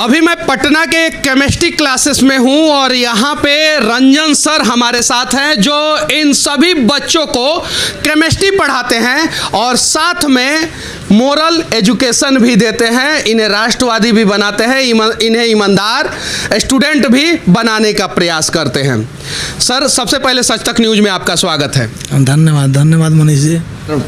अभी मैं पटना के एक केमिस्ट्री क्लासेस में हूं और यहाँ पे रंजन सर हमारे साथ हैं जो इन सभी बच्चों को केमिस्ट्री पढ़ाते हैं और साथ में मोरल एजुकेशन भी देते हैं, इन्हें राष्ट्रवादी भी बनाते हैं, इन्हें ईमानदार स्टूडेंट भी बनाने का प्रयास करते हैं। सर, सबसे पहले सच तक न्यूज़ में आपका स्वागत है। धन्यवाद मनीष जी।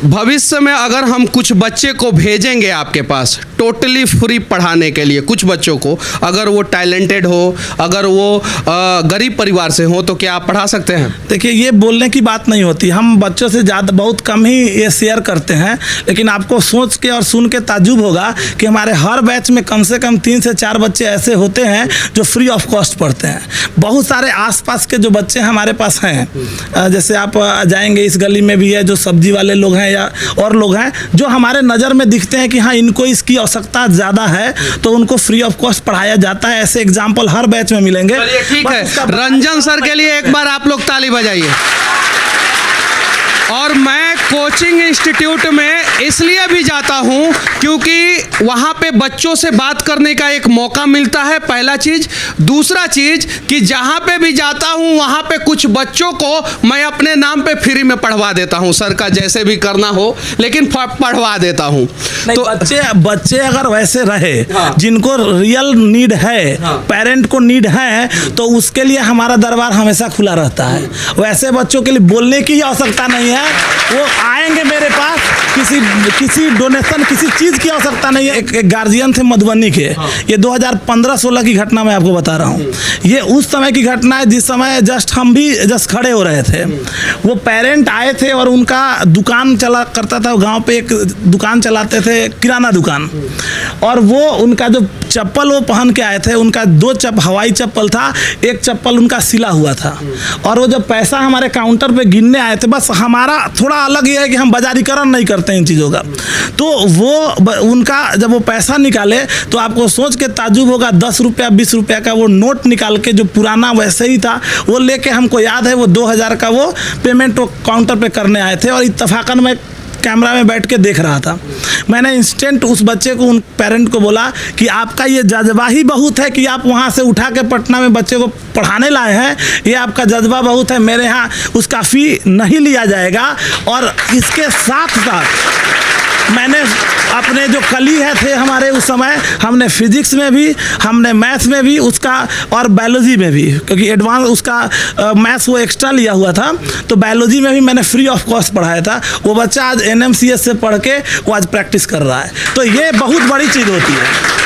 भविष्य में अगर हम कुछ बच्चे को भेजेंगे आपके पास टोटली फ्री पढ़ाने के लिए, कुछ बच्चों को, अगर वो टैलेंटेड हो, अगर वो गरीब परिवार से हो, तो क्या आप पढ़ा सकते हैं? देखिए, ये बोलने की बात नहीं होती, हम बच्चों से ज़्यादा बहुत कम ही ये शेयर करते हैं, लेकिन आपको सोच के और सुन के ताज्जुब होगा कि हमारे हर बैच में कम से कम 3 से 4 बच्चे ऐसे होते हैं जो फ्री ऑफ कॉस्ट पढ़ते हैं। बहुत सारे आसपास के जो बच्चे हमारे पास हैं, जैसे आप जाएंगे इस गली में भी है जो सब्जी वाले लोग हैं या और लोग हैं जो हमारे नज़र में दिखते हैं कि हाँ इनको इसकी आवश्यकता ज़्यादा है, तो उनको फ्री ऑफ कॉस्ट पढ़ाया जाता है। ऐसे एग्जाम्पल हर बैच में मिलेंगे। ठीक है, रंजन सर के लिए एक बार आप लोग ताली बजाइए। और मैं कोचिंग इंस्टीट्यूट में इसलिए भी जाता हूं क्योंकि वहां पे बच्चों से बात करने का एक मौका मिलता है, पहला चीज़। दूसरा चीज़ कि जहां पे भी जाता हूं वहां पे कुछ बच्चों को मैं अपने नाम पे फ्री में पढ़वा देता हूं, सर का जैसे भी करना हो, लेकिन पढ़वा देता हूं। तो बच्चे अगर वैसे रहे, हाँ, जिनको रियल नीड है, हाँ, पेरेंट को नीड है, तो उसके लिए हमारा दरबार हमेशा खुला रहता है। वैसे बच्चों के लिए बोलने की आवश्यकता नहीं है, वो आएंगे मेरे पास, किसी डोनेशन किसी चीज़ की आवश्यकता नहीं है। एक गार्जियन थे मधुबनी के, हाँ, ये 2015-16 की घटना मैं आपको बता रहा हूँ। ये उस समय की घटना है जिस समय हम भी खड़े हो रहे थे। वो पेरेंट आए थे और उनका दुकान चला करता था, गांव पे एक दुकान चलाते थे, किराना दुकान, और वो उनका जो चप्पल वो पहन के आए थे, उनका 2 हवाई चप्पल था, एक चप्पल उनका सिला हुआ था। और वो जब पैसा हमारे काउंटर पे गिनने आए थे, बस हमारा थोड़ा अलग ये है कि हम बाजारीकरण नहीं करते इन चीज़ों का, तो वो उनका जब वो पैसा निकाले तो आपको सोच के ताज्जुब होगा, 10 रुपया 20 रुपया का वो नोट निकाल के, जो पुराना वैसे ही था, वो लेके, हमको याद है वो 2000 का वो पेमेंट वो काउंटर पे करने आए थे। और इत्तफाकन मैं कैमरा में बैठ के देख रहा था। मैंने इंस्टेंट उस बच्चे को, उन पेरेंट को बोला कि आपका ये जज्बा ही बहुत है कि आप वहाँ से उठा के पटना में बच्चे को पढ़ाने लाए हैं, ये आपका जज्बा बहुत है, मेरे यहाँ उसका फ़ी नहीं लिया जाएगा। और इसके साथ साथ मैंने अपने जो कलीग थे हमारे उस समय, हमने फिजिक्स में भी, हमने मैथ्स में भी उसका, और बायोलॉजी में भी, क्योंकि एडवांस उसका मैथ्स वो एक्स्ट्रा लिया हुआ था, तो बायोलॉजी में भी मैंने फ्री ऑफ कॉस्ट पढ़ाया था। वो बच्चा आज NMCS से पढ़ के वो आज प्रैक्टिस कर रहा है, तो ये बहुत बड़ी चीज़ होती है।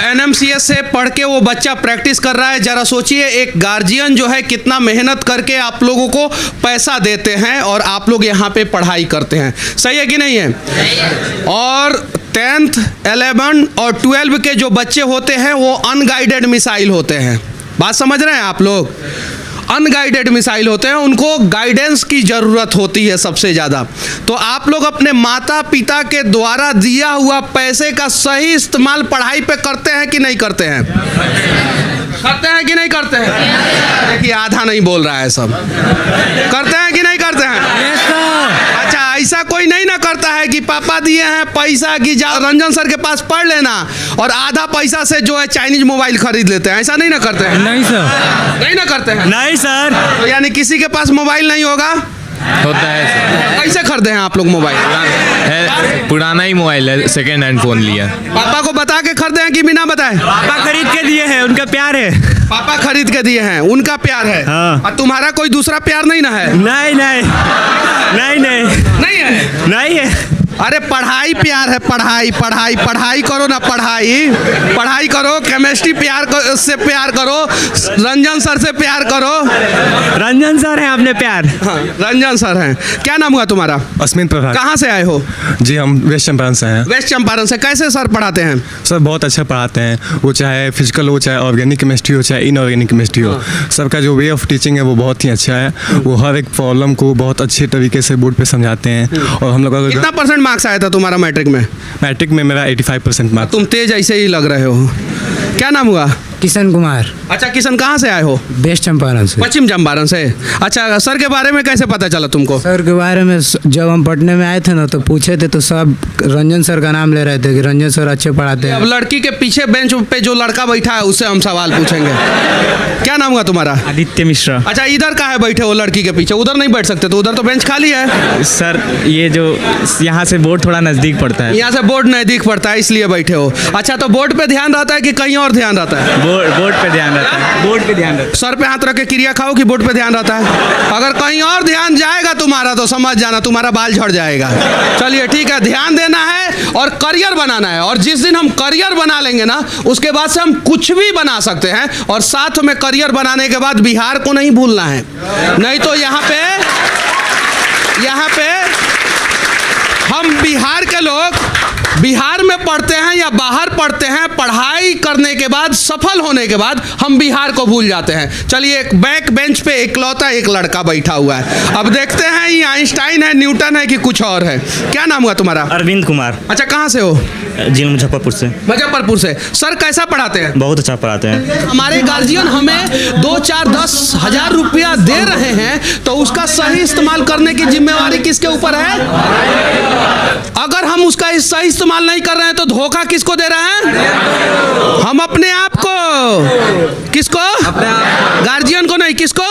NMCS से पढ़ के वो बच्चा प्रैक्टिस कर रहा है। जरा सोचिए, एक गार्जियन जो है कितना मेहनत करके आप लोगों को पैसा देते हैं और आप लोग यहाँ पे पढ़ाई करते हैं। सही है कि नहीं है? और 10th, 11 और 12 के जो बच्चे होते हैं वो अनगाइडेड मिसाइल होते हैं। बात समझ रहे हैं आप लोग? अनगाइडेड मिसाइल होते हैं, उनको गाइडेंस की ज़रूरत होती है सबसे ज़्यादा। तो आप लोग अपने माता पिता के द्वारा दिया हुआ पैसे का सही इस्तेमाल पढ़ाई पे करते हैं कि नहीं करते हैं? करते हैं कि नहीं करते हैं? देखिए, आधा नहीं बोल रहा है, सब करते हैं कि नहीं करते हैं? अच्छा, ऐसा कोई नहीं ना करता है कि पापा दिए हैं पैसा कि जा रंजन सर के पास पढ़ लेना और आधा पैसा से जो है चाइनीज मोबाइल खरीद लेते हैं, ऐसा नहीं ना करते हैं? नहीं सर, नहीं ना करते हैं? नहीं सर। तो यानी किसी के पास मोबाइल नहीं होगा? होता है सर। कैसे खरीदे हैं आप लोग मोबाइल? पुराना ही मोबाइल है, सेकेंड हैंड फोन लिया। पापा को बता के खरीदे हैं कि बिना बताए? पापा खरीद के दिए हैं, उनका प्यार है। पापा खरीद के दिए हैं, उनका प्यार है। हाँ। और तुम्हारा कोई दूसरा प्यार नहीं ना है? नहीं नहीं नहीं नहीं नहीं है? नहीं है। अरे पढ़ाई प्यार है, पढ़ाई पढ़ाई पढ़ाई करो ना, पढ़ाई करो, केमिस्ट्री से प्यार करो, रंजन सर से प्यार करो। रंजन सर हैं अपने प्यार। हाँ, रंजन सर हैं। क्या नाम हुआ तुम्हारा? अस्मिन प्रभात। कहाँ से आए हो? जी, हम वेस्ट चंपारण से हैं। वेस्ट चंपारण से। कैसे सर पढ़ाते हैं? सर बहुत अच्छा पढ़ाते हैं, वो चाहे फिजिकल हो, चाहे ऑर्गेनिक केमिस्ट्री हो, चाहे इनऑर्गेनिक केमिस्ट्री हो। सबका जो वे ऑफ टीचिंग है वो बहुत ही अच्छा है। वो हर एक प्रॉब्लम को बहुत अच्छे तरीके से बोर्ड पे समझाते हैं। और हम लोग कितना परसेंट मार्क्स आया था तुम्हारा मैट्रिक में? मैट्रिक में मेरा 85% मार्क्स। तुम तेज ऐसे ही लग रहे हो। क्या नाम हुआ? किशन कुमार, अच्छा किशन, कहाँ से आए हो? वेस्ट चंपारण से। पश्चिम चंपारण से। अच्छा सर के बारे में कैसे पता चला तुमको? सर के बारे में जब हम पढ़ने में आए थे ना तो पूछे थे तो सब रंजन सर का नाम ले रहे थे कि रंजन सर अच्छे पढ़ाते अब हैं। लड़की के पीछे बेंच पे जो लड़का बैठा है उससे हम सवाल पूछेंगे। क्या नाम हुआ तुम्हारा? आदित्य मिश्रा। अच्छा इधर का है बैठे हो लड़की के पीछे? उधर नहीं बैठ सकते तो उधर तो बेंच खाली है। सर ये जो यहाँ से बोर्ड थोड़ा नज़दीक पड़ता है। यहाँ से बोर्ड नजदीक पड़ता है इसलिए बैठे हो। अच्छा तो बोर्ड पे ध्यान रहता है कि कहीं और ध्यान रहता है? बोर्ड पे ध्यान रहता है। बोर्ड पे ध्यान रहता सर पे हाथ रख के क्रिया खाओ कि बोर्ड पे ध्यान रहता है? अगर कहीं और ध्यान जाएगा तुम्हारा तो समझ जाना तुम्हारा बाल झड़ जाएगा। चलिए ठीक है, ध्यान देना है और करियर बनाना है। और जिस दिन हम करियर बना लेंगे ना उसके बाद से हम कुछ भी बना सकते हैं। और साथ में करियर बनाने के बाद बिहार को नहीं भूलना है, नहीं तो यहाँ पे हम बिहार के लोग बिहार में पढ़ते हैं या बाहर पढ़ते हैं, पढ़ाई करने के बाद सफल होने के बाद हम बिहार को भूल जाते हैं। चलिए एक बैक बेंच पे इकलौता एक लड़का बैठा हुआ है। अब देखते हैं ये आइंस्टाइन है, न्यूटन है कि कुछ और है। क्या नाम हुआ तुम्हारा? अरविंद कुमार। अच्छा कहाँ से हो? जिला मुजफ्फरपुर से। मुजफ्फरपुर से। सर कैसा पढ़ाते हैं? बहुत अच्छा पढ़ाते हैं। हमारे गार्जियन हमें 2, 4, 10 हजार रुपया दे रहे हैं तो उसका सही इस्तेमाल करने की जिम्मेवारी किसके ऊपर है? अगर हम उसका सही इस्तेमाल नहीं कर रहे हैं तो धोखा किसको दे रहे हैं? हम अपने आप को। किसको? गार्जियन को नहीं, किसको?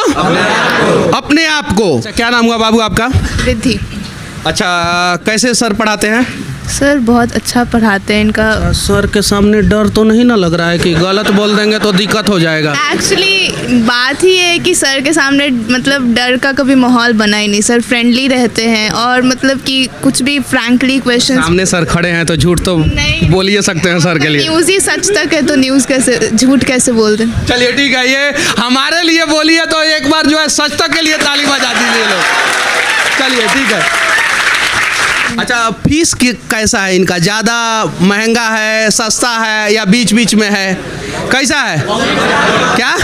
अपने आप को। अच्छा, क्या नाम हुआ बाबू आपका? रिद्धि। अच्छा कैसे सर पढ़ाते हैं? सर बहुत अच्छा पढ़ाते हैं। इनका सर के सामने डर तो नहीं ना लग रहा है कि गलत बोल देंगे तो दिक्कत हो जाएगा? एक्चुअली बात ही है कि सर के सामने मतलब डर का कभी माहौल बना ही नहीं। सर फ्रेंडली रहते हैं और मतलब कि कुछ भी फ्रैंकली क्वेश्चन। सामने सर खड़े हैं तो झूठ तो नहीं। बोल ही सकते हैं सर के लिए। न्यूज़ ही सच तक है तो न्यूज़ कैसे झूठ कैसे बोल दें? चलिए ठीक है, ये हमारे लिए बोलिए तो एक बार जो है सच तक के लिए ताली बजा दीजिए लोग। चलिए ठीक है। अच्छा फीस कैसा है इनका? ज़्यादा महंगा है, सस्ता है या बीच बीच में है? कैसा है? क्या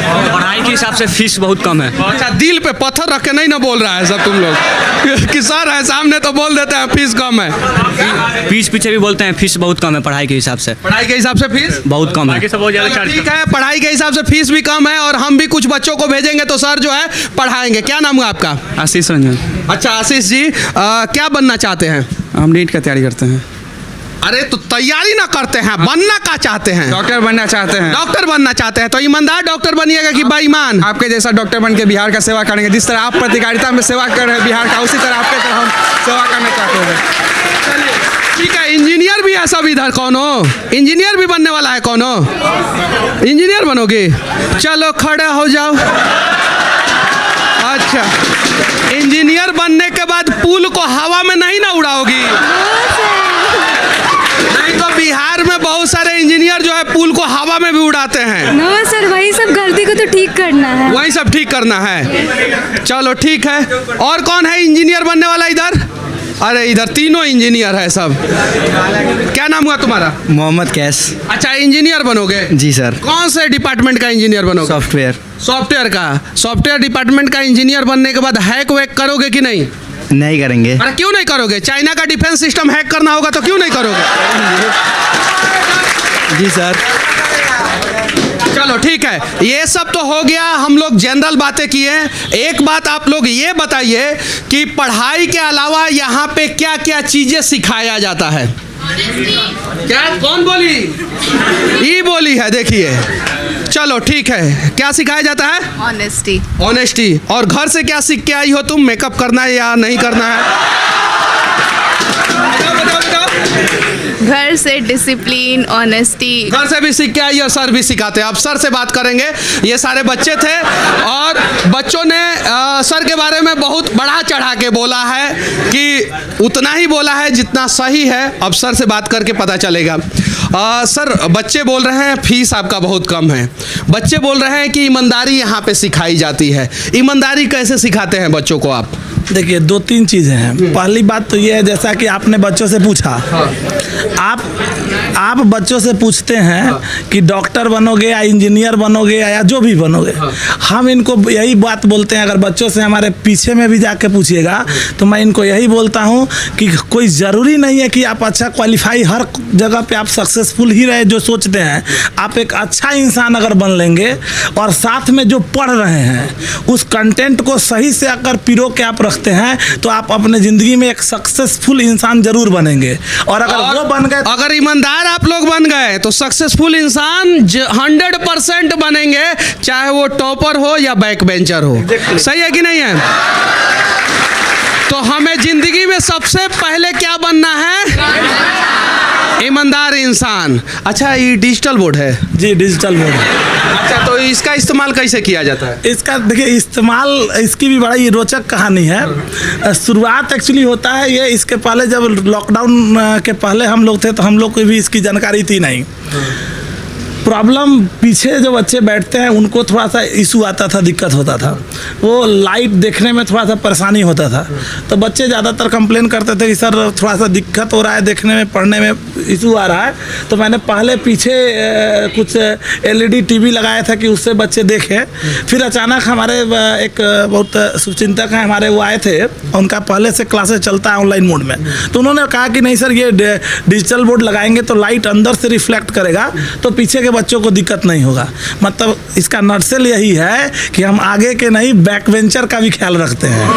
पढ़ाई के हिसाब से फीस बहुत कम है। अच्छा दिल पे पत्थर रख के नहीं ना बोल रहा है सब तुम लोग कि सर है सामने तो बोल देते हैं फीस कम है। फीस पीछे भी बोलते हैं फीस बहुत कम है पढ़ाई के हिसाब से। पढ़ाई के हिसाब से फीस बहुत कम है। ठीक है, पढ़ाई के हिसाब से फीस भी कम है और हम भी कुछ बच्चों को भेजेंगे तो सर जो है पढ़ाएंगे। क्या नाम हुआ आपका? आशीष रंजन। अच्छा आशीष जी, क्या बनना चाहते हैं? हम नीट का तैयारी करते हैं। अरे तो तैयारी ना करते हैं, बनना क्या चाहते हैं? डॉक्टर बनना चाहते हैं। डॉक्टर बनना चाहते हैं तो ईमानदार डॉक्टर बनिएगा कि बेईमान? आपके जैसा डॉक्टर बन के बिहार का सेवा करेंगे। जिस तरह आप पत्रकारिता में सेवा कर रहे हैं बिहार का, उसी तरह आपके तरह हम सेवा करना चाहते हैं। चलिए ठीक है। इंजीनियर भी है सब इधर? कौन हो? इंजीनियर भी बनने वाला है? कौन हो? इंजीनियर बनोगे? चलो खड़े हो जाओ। अच्छा इंजीनियर बनने के बाद पुल को हवा में नहीं ना उड़ाओगी? नहीं तो बिहार में बहुत सारे इंजीनियर जो है पुल को हवा में भी उड़ाते हैं। नो सर, वही सब गलती को तो ठीक करना है। वही सब ठीक करना है। चलो ठीक है। और कौन है इंजीनियर बनने वाला इधर? अरे इधर तीनों इंजीनियर है सब। क्या नाम हुआ तुम्हारा? मोहम्मद कैस। अच्छा इंजीनियर बनोगे? जी सर। कौन से डिपार्टमेंट का इंजीनियर बनोगे? सॉफ्टवेयर। सॉफ्टवेयर का। सॉफ्टवेयर डिपार्टमेंट का इंजीनियर बनने के बाद हैक वैक करोगे कि नहीं? नहीं करेंगे। अरे क्यों नहीं करोगे? चाइना का डिफेंस सिस्टम हैक करना होगा तो क्यों नहीं करोगे? जी सर। चलो ठीक है, ये सब तो हो गया, हम लोग जनरल बातें किए। एक बात आप लोग ये बताइए कि पढ़ाई के अलावा यहाँ पे क्या क्या चीजें सिखाया जाता है? क्या? कौन बोली? ये बोली है, देखिए। चलो ठीक है, क्या सिखाया जाता है? ऑनेस्टी। ऑनेस्टी। और घर से क्या सीख के आई हो तुम? मेकअप करना है या नहीं करना है? घर से डिसिप्लिन, ऑनेस्टी। घर से भी सीख के आई और सर भी सिखाते हैं। अब सर से बात करेंगे। ये सारे बच्चे थे और बच्चों ने सर के बारे में बहुत बढ़ा चढ़ा के बोला है कि उतना ही बोला है जितना सही है। अब सर से बात करके पता चलेगा। सर बच्चे बोल रहे हैं फीस आपका बहुत कम है। बच्चे बोल रहे हैं कि ईमानदारी यहाँ पे सिखाई जाती है। ईमानदारी कैसे सिखाते हैं बच्चों को आप? देखिए 2-3 चीज़ें हैं। पहली बात तो ये है जैसा कि आपने बच्चों से पूछा, आप बच्चों से पूछते हैं कि डॉक्टर बनोगे या इंजीनियर बनोगे या जो भी बनोगे, हम इनको यही बात बोलते हैं। अगर बच्चों से हमारे पीछे में भी जाके पूछिएगा तो मैं इनको यही बोलता हूँ कि कोई ज़रूरी नहीं है कि आप अच्छा क्वालिफाई हर जगह पे आप सक्सेसफुल ही रहे जो सोचते हैं। आप एक अच्छा इंसान अगर बन लेंगे और साथ में जो पढ़ रहे हैं उस कंटेंट को सही से अगर पिरो के आप रखते हैं तो आप अपने ज़िंदगी में एक सक्सेसफुल इंसान जरूर बनेंगे। और अगर वो बन गए, अगर ईमानदार आप लोग बन गए तो सक्सेसफुल इंसान 100% बनेंगे, चाहे वो टॉपर हो या बैक बेंचर हो। सही है कि नहीं है? तो हमें जिंदगी में सबसे पहले क्या बनना है? ईमानदार इंसान। अच्छा, ये डिजिटल बोर्ड है? जी डिजिटल बोर्ड। अच्छा, तो इसका इस्तेमाल कैसे किया जाता है? इसका देखिए इस्तेमाल, इसकी भी बड़ी रोचक कहानी है। शुरुआत एक्चुअली होता है ये, इसके पहले जब लॉकडाउन के पहले हम लोग थे तो हम लोग को भी इसकी जानकारी थी नहीं। प्रॉब्लम पीछे जो बच्चे बैठते हैं उनको थोड़ा सा इशू आता था, दिक्कत होता था। वो लाइट देखने में थोड़ा सा परेशानी होता था, तो बच्चे ज़्यादातर कंप्लेन करते थे कि सर थोड़ा सा दिक्कत हो रहा है, देखने में पढ़ने में इशू आ रहा है। तो मैंने पहले पीछे कुछ LED TV लगाया था कि उससे बच्चे देखें। फिर अचानक हमारे एक बहुत शुभचिंतक हैं हमारे, वो आए थे, उनका पहले से क्लासेस चलता है ऑनलाइन मोड में, तो उन्होंने कहा कि नहीं सर ये डिजिटल बोर्ड लगाएंगे तो लाइट अंदर से रिफ्लेक्ट करेगा तो पीछे के बच्चों को दिक्कत नहीं होगा। मतलब इसका नटसेल यही है कि हम आगे के नहीं बैक वेंचर का भी ख्याल रखते हैं।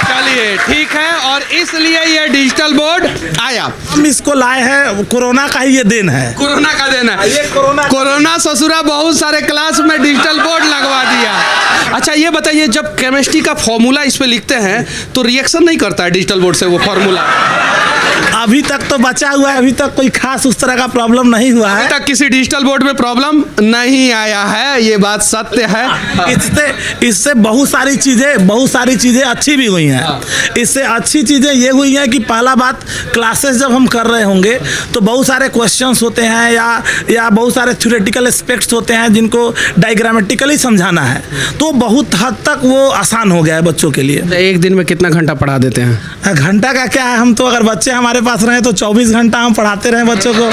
चलिए ठीक है, और इसलिए ये डिजिटल बोर्ड आया। हम इसको लाए हैं, कोरोना का ही ये देन है। कोरोना का देना है ये कोरोना ससुरा बहुत सारे क्लास में डिजिटल बोर्ड लगवा दिया। अच्छा ये बताइए, जब केमिस्ट्री का फॉर्मूला इस पे लिखते हैं तो रिएक्शन नहीं करता है डिजिटल बोर्ड से वो फॉर्मूला? अभी तक तो बचा हुआ है, अभी तक कोई खास उस तरह का प्रॉब्लम नहीं हुआ है। अभी तक किसी डिजिटल बोर्ड में प्रॉब्लम नहीं आया है, ये बात सत्य है। इससे बहुत सारी चीज़ें अच्छी भी हुई हैं। इससे अच्छी चीज़ें ये हुई हैं कि पहला बात, क्लासेस जब हम कर रहे होंगे तो बहुत सारे क्वेश्चंस होते हैं या बहुत सारे थ्योरेटिकल एस्पेक्ट्स होते हैं जिनको डायग्रामेटिकली समझाना है, तो बहुत हद तक वो आसान हो गया है बच्चों के लिए। एक दिन में कितना घंटा पढ़ा देते हैं? घंटा का क्या है, हम तो अगर बच्चे हमारे पास रहे तो 24 घंटा हम पढ़ाते रहे बच्चों को।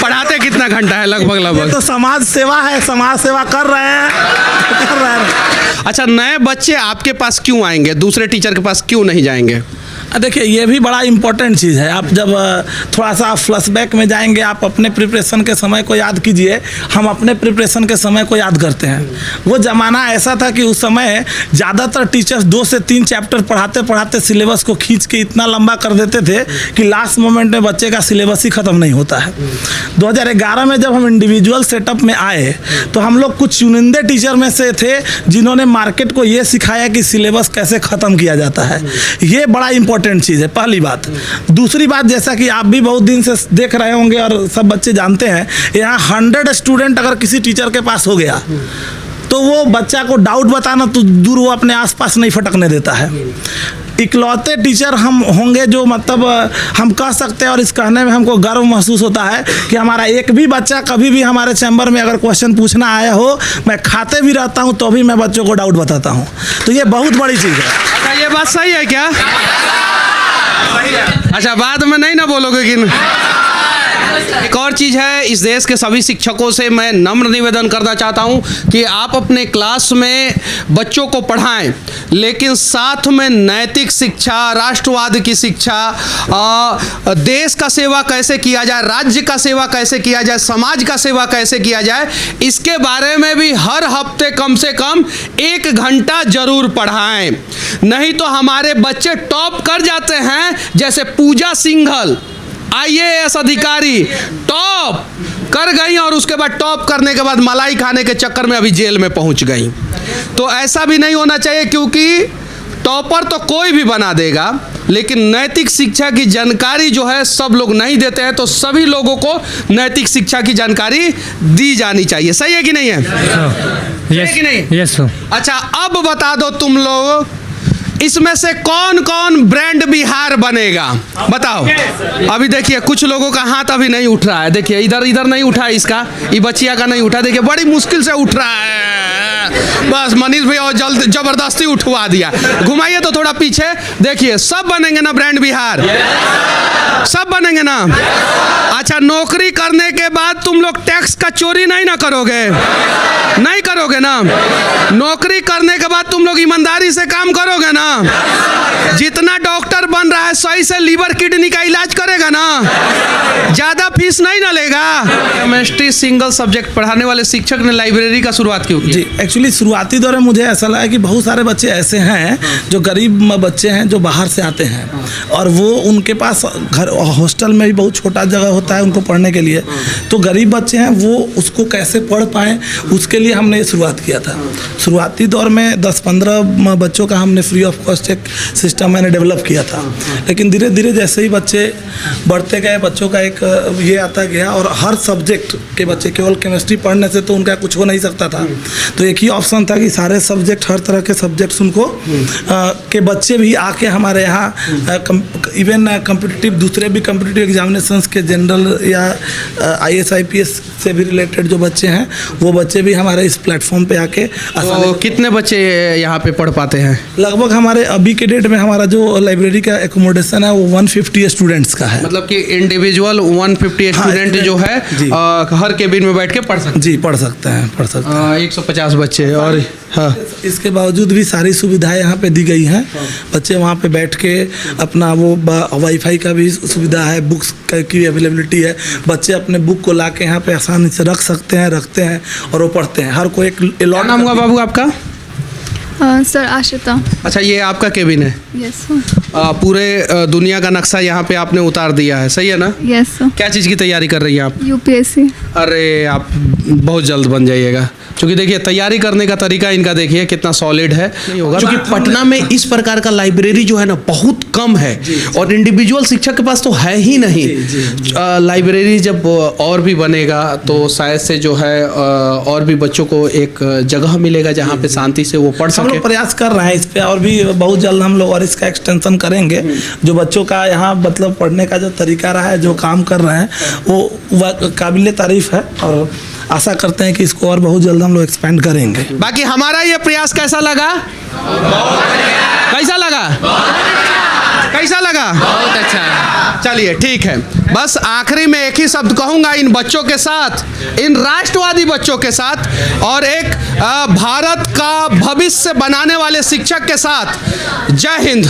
पढ़ाते कितना घंटा है लगभग? तो समाज सेवा है, समाज सेवा कर रहे हैं। अच्छा, नए बच्चे आपके पास क्यों आएंगे, दूसरे टीचर के पास क्यों नहीं जाएंगे? देखिए ये भी बड़ा इम्पोर्टेंट चीज़ है। आप जब थोड़ा सा फ्लैशबैक में जाएंगे, आप अपने प्रिपरेशन के समय को याद कीजिए। हम अपने प्रिपरेशन के समय को याद करते हैं। वो ज़माना ऐसा था कि उस समय ज़्यादातर टीचर्स 2 से 3 चैप्टर पढ़ाते पढ़ाते सिलेबस को खींच के इतना लंबा कर देते थे कि लास्ट मोमेंट में बच्चे का सिलेबस ही ख़त्म नहीं होता है। 2011 में जब हम इंडिविजुअल सेटअप में आए तो हम लोग कुछ चुनिंदे टीचर में से थे जिन्होंने मार्केट को ये सिखाया कि सिलेबस कैसे ख़त्म किया जाता है। ये बड़ा इम्पोर्टेंट चीज़ है, पहली बात। दूसरी बात, जैसा कि आप भी बहुत दिन से देख रहे होंगे और सब बच्चे जानते हैं, यहाँ 100 स्टूडेंट अगर किसी टीचर के पास हो गया तो वो बच्चा को डाउट बताना तो दूर, वो अपने आसपास नहीं फटकने देता है। इकलौते टीचर हम होंगे जो मतलब हम कह सकते हैं, और इस कहने में हमको गर्व महसूस होता है कि हमारा एक भी बच्चा कभी भी हमारे चैम्बर में अगर क्वेश्चन पूछना आया हो, मैं खाते भी रहता हूं तो भी मैं बच्चों को डाउट बताता हूं। तो ये बहुत बड़ी चीज़ है। अच्छा ये बात सही है क्या? अच्छा बाद में नहीं ना बोलोगे कि? एक और चीज़ है, इस देश के सभी शिक्षकों से मैं नम्र निवेदन करना चाहता हूं कि आप अपने क्लास में बच्चों को पढ़ाएं, लेकिन साथ में नैतिक शिक्षा, राष्ट्रवाद की शिक्षा, देश का सेवा कैसे किया जाए, राज्य का सेवा कैसे किया जाए, समाज का सेवा कैसे किया जाए, इसके बारे में भी हर हफ्ते कम से कम 1 घंटा जरूर पढ़ाएं। नहीं तो हमारे बच्चे टॉप कर जाते हैं, जैसे पूजा सिंघल IAS अधिकारी टॉप कर गई और उसके बाद टॉप करने के बाद मलाई खाने के चक्कर में अभी जेल में पहुंच गई। तो ऐसा भी नहीं होना चाहिए, क्योंकि टॉपर तो कोई भी बना देगा, लेकिन नैतिक शिक्षा की जानकारी जो है सब लोग नहीं देते हैं। तो सभी लोगों को नैतिक शिक्षा की जानकारी दी जानी चाहिए। सही है कि नहीं है? यस कि नहीं? Yes sir. अच्छा अब बता दो तुम लोग, इसमें से कौन कौन ब्रांड बिहार बनेगा बताओ। अभी देखिए कुछ लोगों का हाथ अभी नहीं उठ रहा है, देखिए इधर इधर नहीं उठा है, इसका ये बच्चिया का नहीं उठा, देखिए बड़ी मुश्किल से उठ रहा है। बस मनीष भाई और जल्द जबरदस्ती उठवा दिया। घुमाइए तो थोड़ा पीछे, देखिए सब बनेंगे ना ब्रांड बिहार, सब बनेंगे ना। अच्छा, नौकरी करने के बाद तुम लोग टैक्स का चोरी नहीं ना करोगे, नहीं करोगे ना। नौकरी करने के बाद तुम लोग ईमानदारी से काम करोगे ना। जितना डॉक्टर बन रहा है सही से लीवर किडनी का इलाज करेगा ना, ज्यादा फीस नहीं ना लेगा। केमिस्ट्री सिंगल सब्जेक्ट पढ़ाने वाले शिक्षक ने लाइब्रेरी का शुरुआत क्यों की? जी, एक्चुअली शुरुआती दौर में मुझे ऐसा लगा कि बहुत सारे बच्चे ऐसे हैं जो गरीब बच्चे हैं जो बाहर से आते हैं और वो उनके पास घर हॉस्टल में भी बहुत छोटा जगह होता है उनको पढ़ने के लिए, तो गरीब बच्चे हैं वो उसको कैसे पढ़ पाएँ उसके लिए हमने ये शुरुआत किया था। शुरुआती दौर में 10-15 बच्चों का हमने फ्री ऑफ कॉस्ट एक सिस्टम मैंने डेवलप किया था, लेकिन धीरे धीरे जैसे ही बच्चे बढ़ते गए बच्चों का एक ये आता गया और हर सब्जेक्ट के बच्चे, केवल केमिस्ट्री पढ़ने से तो उनका कुछ हो नहीं सकता था, तो एक ही ऑप्शन था कि सारे सब्जेक्ट, हर तरह के सब्जेक्ट्स उनको के बच्चे भी आके हमारे यहाँ इवन कम्पिटिटिव दूसरे भी कम्पिटिटिव एग्जामिनेशंस के जनरल या IAS IPS से भी रिलेटेड जो बच्चे हैं वो बच्चे भी हमारे इस प्लेटफॉर्म पे आके तो कितने बच्चे यहाँ पे पढ़ पाते हैं? लगभग हमारे अभी के डेट में हमारा जो लाइब्रेरी का एकोमोडेशन है वो 150 स्टूडेंट्स का है। मतलब कि इंडिविजुअल 150 स्टूडेंट जो है हर केबिन में बैठ के पढ़ सकते हैं? जी, पढ़ सकते हैं 150 बच्चे। और हाँ, इसके बावजूद भी सारी सुविधाएं यहाँ पे दी गई हैं। बच्चे वहाँ पे बैठ के अपना वो वाईफाई का भी सुविधा है, बुक्स की अवेलेबिलिटी है, बच्चे अपने बुक को ला के यहाँ पे आसानी से रख सकते हैं, रखते हैं और वो पढ़ते हैं। हर कोई एक क्या नाम हुआ बाबू आपका? सर आशिता। अच्छा, ये आपका केबिन है? यस पूरे दुनिया का नक्शा यहाँ पे आपने उतार दिया है, सही है ना? Yes sir. क्या चीज़ की तैयारी कर रही हैं आप? UPSC। अरे आप बहुत जल्द बन जाइएगा, क्योंकि देखिए तैयारी करने का तरीका इनका देखिए कितना सॉलिड है। नहीं होगा क्योंकि पटना में इस प्रकार का लाइब्रेरी जो है ना बहुत कम है और इंडिविजुअल शिक्षक के पास तो है ही नहीं। लाइब्रेरी जब और भी बनेगा तो शायद से जो है और भी बच्चों को एक जगह मिलेगा जहाँ पे शांति से वो पढ़ सके। हम लोग प्रयास कर रहे हैं इस पे और भी बहुत जल्द हम लोग और इसका एक्सटेंशन करेंगे। जो बच्चों का यहाँ मतलब पढ़ने का जो तरीका रहा है, जो काम कर रहे हैं वो काबिल तारीफ है और आशा करते हैं कि इसको और बहुत जल्द हम लोग एक्सपेंड करेंगे। बाकी हमारा ये प्रयास कैसा लगा? कैसा लगा? कैसा लगा? बहुत अच्छा। चलिए ठीक है, बस आखिरी में एक ही शब्द कहूंगा इन बच्चों के साथ, इन राष्ट्रवादी बच्चों के साथ और एक भारत का भविष्य बनाने वाले शिक्षक के साथ। जय हिंद।